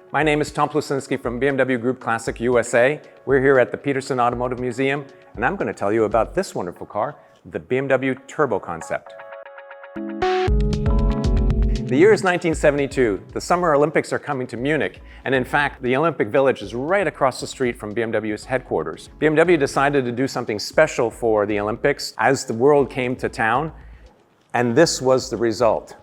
My name is Tom Plucinsky from BMW Group Classic USA. We're here at the Petersen Automotive Museum, and I'm going to tell you about this wonderful car, the BMW Turbo Concept. The year is 1972. The Summer Olympics are coming to Munich, and in fact, the Olympic Village is right across the street from BMW's headquarters. BMW decided to do something special for the Olympics as the world came to town, and this was the result.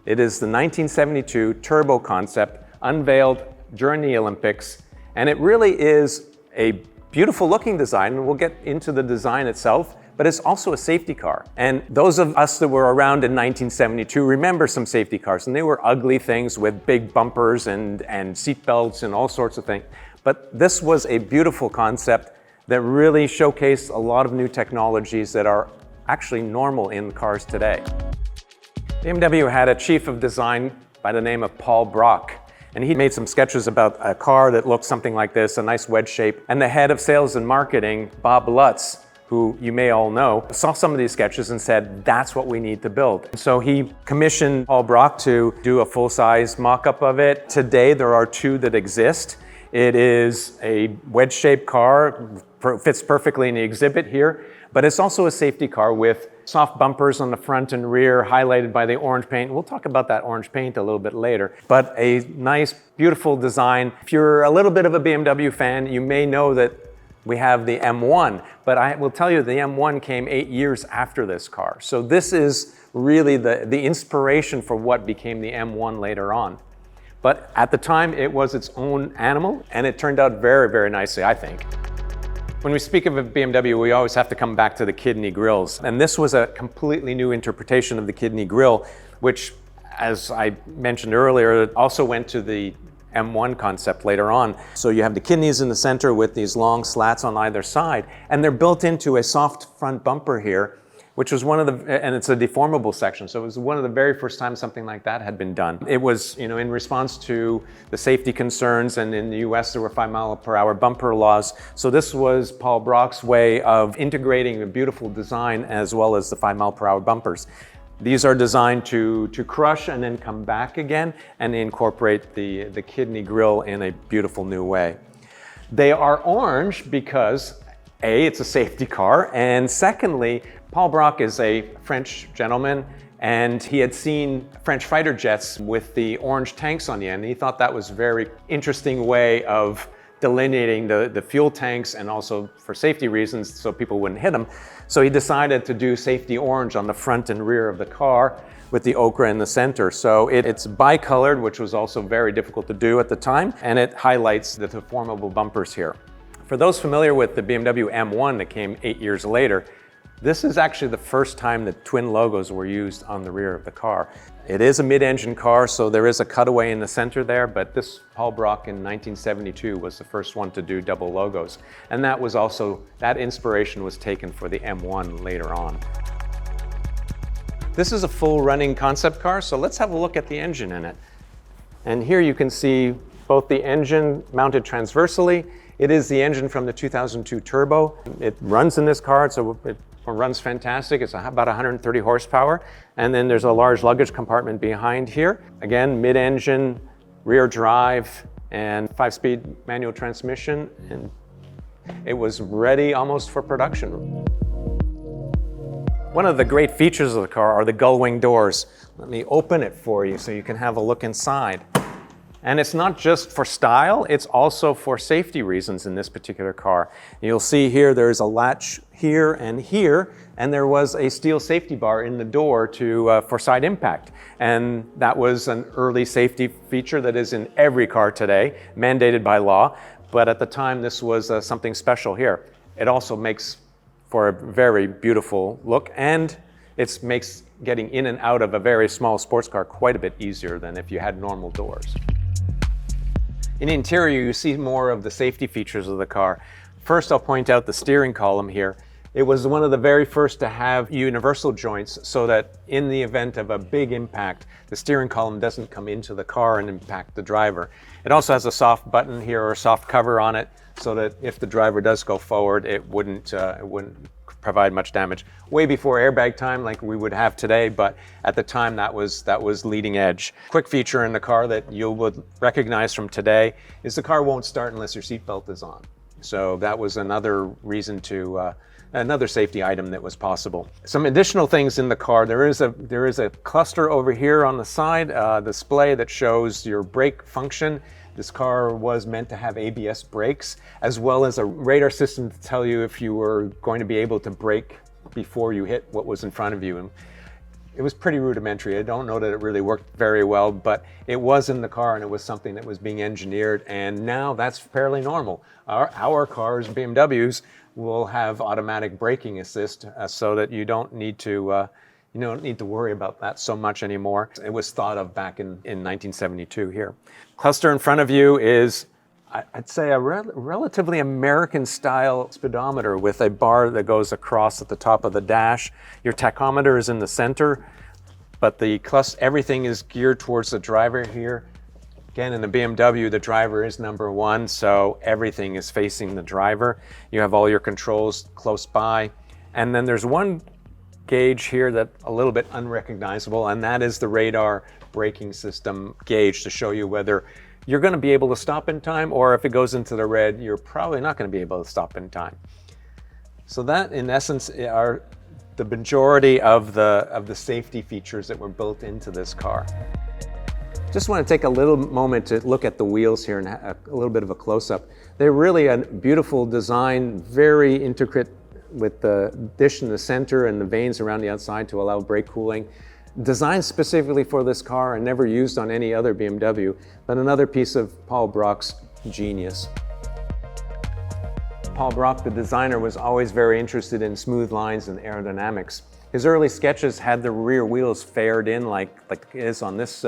It is the 1972 Turbo Concept unveiled during the Olympics, and it really is a beautiful looking design, and we'll get into the design itself, but it's also a safety car. And those of us that were around in 1972 remember some safety cars, and they were ugly things with big bumpers and seat belts and all sorts of things. But this was a beautiful concept that really showcased a lot of new technologies that are actually normal in cars today. BMW had a chief of design by the name of Paul Bracq, and he made some sketches about a car that looked something like this, a nice wedge shape. And the head of sales and marketing, Bob Lutz, who you may all know, saw some of these sketches and said, that's what we need to build. So he commissioned Paul Bracq to do a full-size mock-up of it. Today, there are two that exist. It is a wedge-shaped car, fits perfectly in the exhibit here, but it's also a safety car with soft bumpers on the front and rear, highlighted by the orange paint. We'll talk about that orange paint a little bit later, but a nice, beautiful design. If you're a little bit of a BMW fan, you may know that we have the M1, but I will tell you the M1 came 8 years after this car. So this is really the inspiration for what became the M1 later on. But at the time, it was its own animal, and it turned out very, very nicely, I think. When we speak of a BMW, we always have to come back to the kidney grills. And this was a completely new interpretation of the kidney grill, which, as I mentioned earlier, also went to the M1 concept later on. So you have the kidneys in the center with these long slats on either side, and they're built into a soft front bumper here, which was one of the, and it's a deformable section. So it was one of the very first times something like that had been done. It was, in response to the safety concerns, and in the US there were 5-mile-per-hour bumper laws. So this was Paul Braqq's way of integrating a beautiful design as well as the 5-mile-per-hour bumpers. These are designed to crush and then come back again and incorporate the kidney grille in a beautiful new way. They are orange because A, it's a safety car, and secondly, Paul Bracq is a French gentleman, and he had seen French fighter jets with the orange tanks on the end, and he thought that was a very interesting way of delineating the fuel tanks, and also for safety reasons so people wouldn't hit them. So he decided to do safety orange on the front and rear of the car with the ochre in the center. So it's bicolored, which was also very difficult to do at the time, and it highlights the deformable bumpers here. For those familiar with the BMW M1 that came 8 years later, this is actually the first time that twin logos were used on the rear of the car. It is a mid-engine car, so there is a cutaway in the center there, but this Paul Bracq in 1972 was the first one to do double logos. And that was also, that inspiration was taken for the M1 later on. This is a full running concept car, so let's have a look at the engine in it. And here you can see both the engine mounted transversely. It is the engine from the 2002 Turbo. It runs in this car, so it runs fantastic. It's about 130 horsepower. And then there's a large luggage compartment behind here. Again, mid-engine, rear drive, and 5-speed manual transmission. And it was ready almost for production. One of the great features of the car are the Gullwing doors. Let me open it for you so you can have a look inside. And it's not just for style, it's also for safety reasons in this particular car. You'll see here there's a latch here, and there was a steel safety bar in the door for side impact. And that was an early safety feature that is in every car today, mandated by law. But at the time, this was something special here. It also makes for a very beautiful look, and it makes getting in and out of a very small sports car quite a bit easier than if you had normal doors. In the interior, you see more of the safety features of the car. First, I'll point out the steering column here. It was one of the very first to have universal joints so that in the event of a big impact, the steering column doesn't come into the car and impact the driver. It also has a soft button here or a soft cover on it so that if the driver does go forward, it wouldn't provide much damage. Way before airbag time like we would have today, but at the time that was leading edge. Quick feature in the car that you would recognize from today is the car won't start unless your seatbelt is on. So that was another reason to, another safety item that was possible. Some additional things in the car. There is a cluster over here on the side, display that shows your brake function. This car was meant to have ABS brakes, as well as a radar system to tell you if you were going to be able to brake before you hit what was in front of you. And it was pretty rudimentary. I don't know that it really worked very well, but it was in the car and it was something that was being engineered, and now that's fairly normal. Our cars, BMWs, will have automatic braking assist so that you don't need to worry about that so much anymore. It was thought of back in 1972 here. Cluster in front of you is, I'd say, a relatively American-style speedometer with a bar that goes across at the top of the dash. Your tachometer is in the center, but everything is geared towards the driver here. Again, in the BMW, the driver is number one, so everything is facing the driver. You have all your controls close by. And then there's one gauge here that's a little bit unrecognizable, and that is the radar braking system gauge to show you whether you're going to be able to stop in time, or if it goes into the red, you're probably not going to be able to stop in time. So that, in essence, are the majority of the safety features that were built into this car. Just want to take a little moment to look at the wheels here and a little bit of a close-up. They're really a beautiful design, very intricate, with the dish in the center and the vanes around the outside to allow brake cooling. Designed specifically for this car and never used on any other BMW, but another piece of Paul Bracq's genius. Paul Bracq, the designer, was always very interested in smooth lines and aerodynamics. His early sketches had the rear wheels faired in like it is on this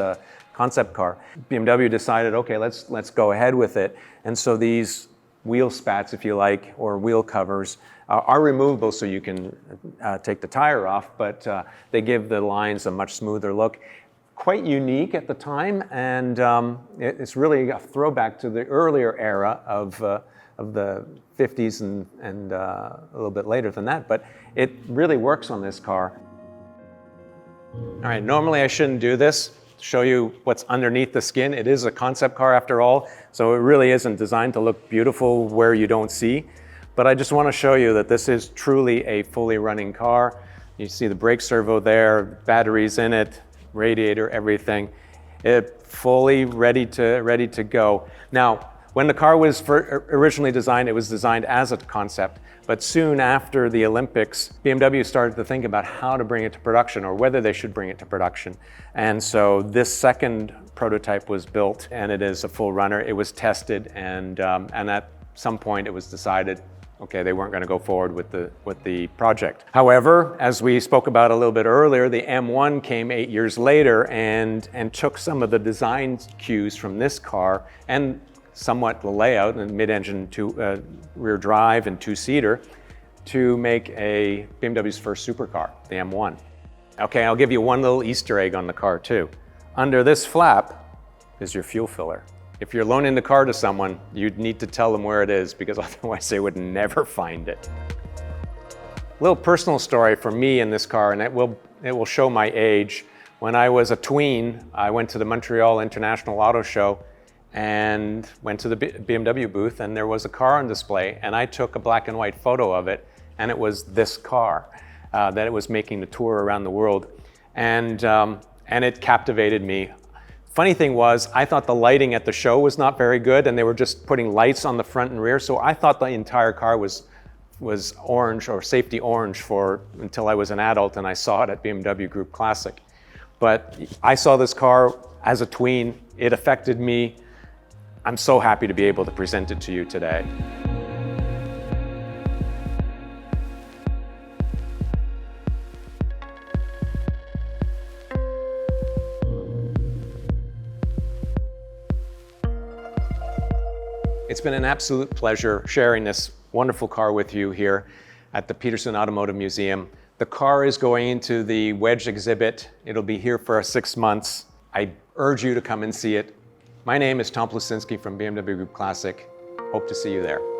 concept car. BMW decided, okay, let's go ahead with it. And so these wheel spats, if you like, or wheel covers, are removable so you can take the tire off, but they give the lines a much smoother look. Quite unique at the time, and it's really a throwback to the earlier era of the 50s and a little bit later than that, but it really works on this car. All right, normally I shouldn't do this, show you what's underneath the skin. It is a concept car after all, so it really isn't designed to look beautiful where you don't see. But I just want to show you that this is truly a fully running car. You see the brake servo there, batteries in it, radiator, everything. It fully ready to go. Now, when the car was originally designed, it was designed as a concept. But soon after the Olympics, BMW started to think about how to bring it to production, or whether they should bring it to production. And so this second prototype was built, and it is a full runner. It was tested, and at some point it was decided, okay, they weren't going to go forward with the project. However, as we spoke about a little bit earlier, the M1 came 8 years later and took some of the design cues from this car and somewhat the layout and mid-engine rear drive and two-seater to make a BMW's first supercar, the M1. Okay, I'll give you one little Easter egg on the car too. Under this flap is your fuel filler. If you're loaning the car to someone, you'd need to tell them where it is, because otherwise they would never find it. A little personal story for me in this car, and it will show my age. When I was a tween, I went to the Montreal International Auto Show and went to the BMW booth, and there was a car on display, and I took a black and white photo of it, and it was this car that it was making the tour around the world, and it captivated me. Funny thing was, I thought the lighting at the show was not very good, and they were just putting lights on the front and rear, so I thought the entire car was orange, or safety orange, until I was an adult and I saw it at BMW Group Classic. But I saw this car as a tween. It affected me. I'm so happy to be able to present it to you today. It's been an absolute pleasure sharing this wonderful car with you here at the Petersen Automotive Museum. The car is going into the Wedge exhibit. It'll be here for 6 months. I urge you to come and see it. My name is Tom Plucinsky from BMW Group Classic. Hope to see you there.